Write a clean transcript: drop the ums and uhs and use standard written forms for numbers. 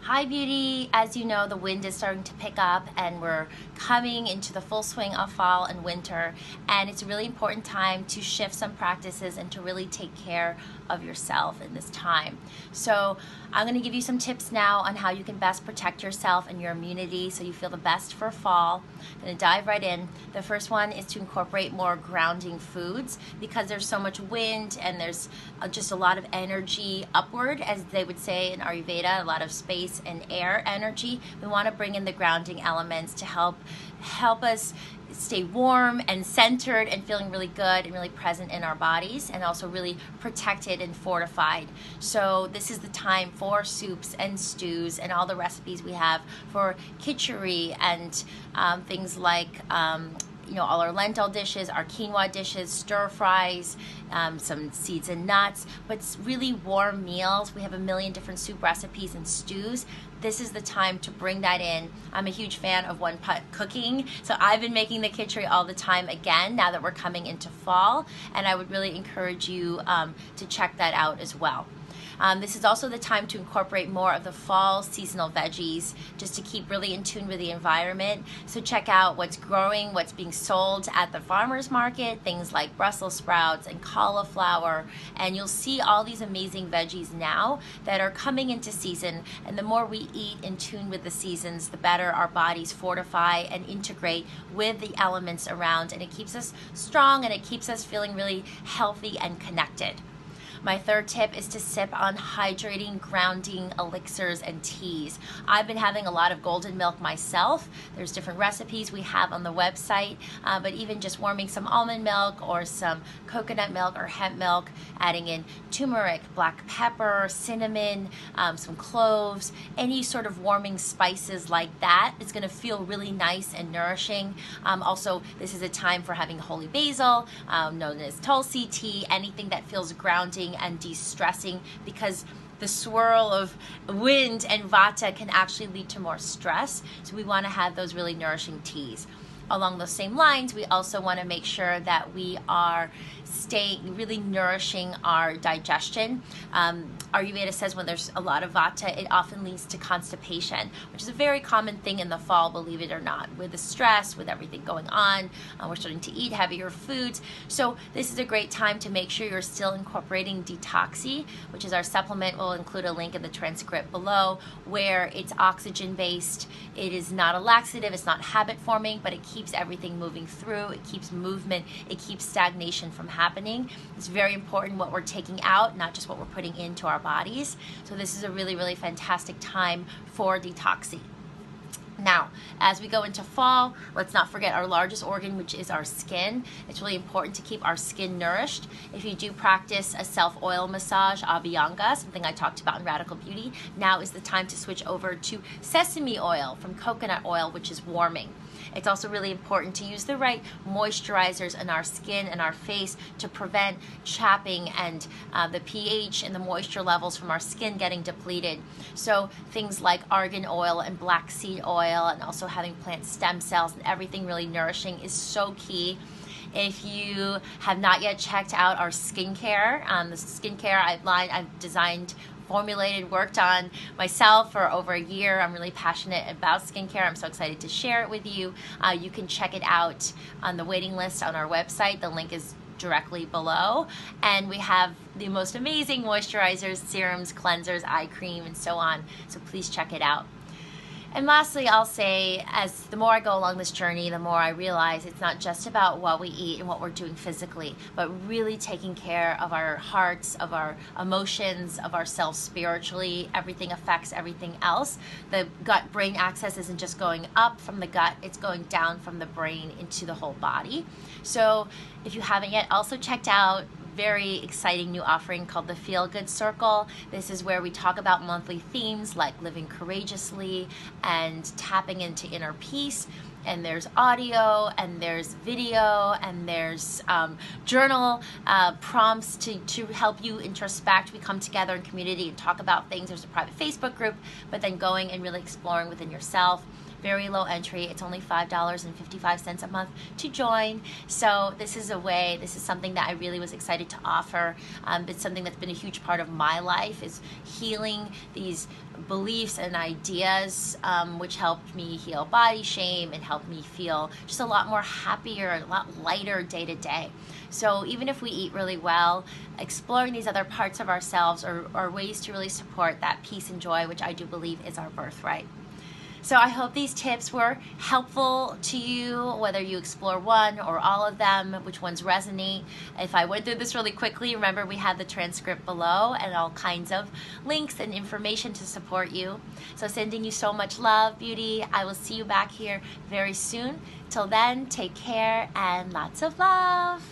Hi beauty, as you know, the wind is starting to pick up and we're coming into the full swing of fall and winter, and it's a really important time to shift some practices and to really take care of yourself in this time. So I'm going to give you some tips now on how you can best protect yourself and your immunity so you feel the best for fall. I'm going to dive right in. The first one is to incorporate more grounding foods because there's so much wind and there's just a lot of energy upward, as they would say in Ayurveda, a lot of space and air energy. We want to bring in the grounding elements to help us stay warm and centered and feeling really good and really present in our bodies, and also really protected and fortified. So this is the time for soups and stews and all the recipes we have for khichdi and things like all our lentil dishes, our quinoa dishes, stir fries, some seeds and nuts, but it's really warm meals. We have a million different soup recipes and stews. This is the time to bring that in. I'm a huge fan of one pot cooking, so I've been making the khichdi all the time again now that we're coming into fall, and I would really encourage you to check that out as well. This is also the time to incorporate more of the fall seasonal veggies just to keep really in tune with the environment. So check out what's growing, what's being sold at the farmer's market, things like Brussels sprouts and cauliflower, and you'll see all these amazing veggies now that are coming into season. And the more we eat in tune with the seasons, the better our bodies fortify and integrate with the elements around, and it keeps us strong and it keeps us feeling really healthy and connected. My third tip is to sip on hydrating, grounding elixirs and teas. I've been having a lot of golden milk myself. There's different recipes we have on the website, but even just warming some almond milk or some coconut milk or hemp milk, adding in turmeric, black pepper, cinnamon, some cloves, any sort of warming spices like that. It's going to feel really nice and nourishing. Also, this is a time for having holy basil, known as tulsi tea, anything that feels grounding and de-stressing, because the swirl of wind and vata can actually lead to more stress. So we want to have those really nourishing teas. Along those same lines, we also want to make sure that we are really nourishing our digestion. Ayurveda says when there's a lot of vata, it often leads to constipation, which is a very common thing in the fall, believe it or not. With the stress, with everything going on, we're starting to eat heavier foods. So this is a great time to make sure you're still incorporating Detoxy, which is our supplement. We'll include a link in the transcript below, where it's oxygen-based. It is not a laxative, it's not habit-forming, but it keeps everything moving through. It keeps movement, it keeps stagnation from happening. It's very important what we're taking out, not just what we're putting into our bodies. So this is a really, really fantastic time for Detoxy. Now, as we go into fall, let's not forget our largest organ, which is our skin. It's really important to keep our skin nourished. If you do practice a self-oil massage, Abhyanga, something I talked about in Radical Beauty, now is the time to switch over to sesame oil from coconut oil, which is warming. It's also really important to use the right moisturizers in our skin and our face to prevent chapping and the pH and the moisture levels from our skin getting depleted. So things like argan oil and black seed oil, and also having plant stem cells and everything really nourishing is so key. If you have not yet checked out our skincare, the skincare line I've designed, formulated, worked on myself for over a year. I'm really passionate about skincare. I'm so excited to share it with you. You can check it out on the waiting list on our website. The link is directly below. And we have the most amazing moisturizers, serums, cleansers, eye cream, and so on. So please check it out. And lastly, I'll say, as the more I go along this journey, the more I realize it's not just about what we eat and what we're doing physically, but really taking care of our hearts, of our emotions, of ourselves spiritually. Everything affects everything else. The gut-brain axis isn't just going up from the gut, it's going down from the brain into the whole body. So if you haven't yet also checked out very exciting new offering called the Feel Good Circle. This is where we talk about monthly themes like living courageously and tapping into inner peace. And there's audio, and there's video, and there's journal prompts to help you introspect. We come together in community and talk about things. There's a private Facebook group, but then going and really exploring within yourself. very low entry. It's only $5.55 a month to join. So this is something that I really was excited to offer. It's something that's been a huge part of my life, is healing these beliefs and ideas, which helped me heal body shame and helped me feel just a lot more happier, a lot lighter day to day. So even if we eat really well, exploring these other parts of ourselves are ways to really support that peace and joy, which I do believe is our birthright. So I hope these tips were helpful to you, whether you explore one or all of them, which ones resonate. If I went through this really quickly, remember we have the transcript below and all kinds of links and information to support you. So sending you so much love, beauty. I will see you back here very soon. Till then, take care and lots of love.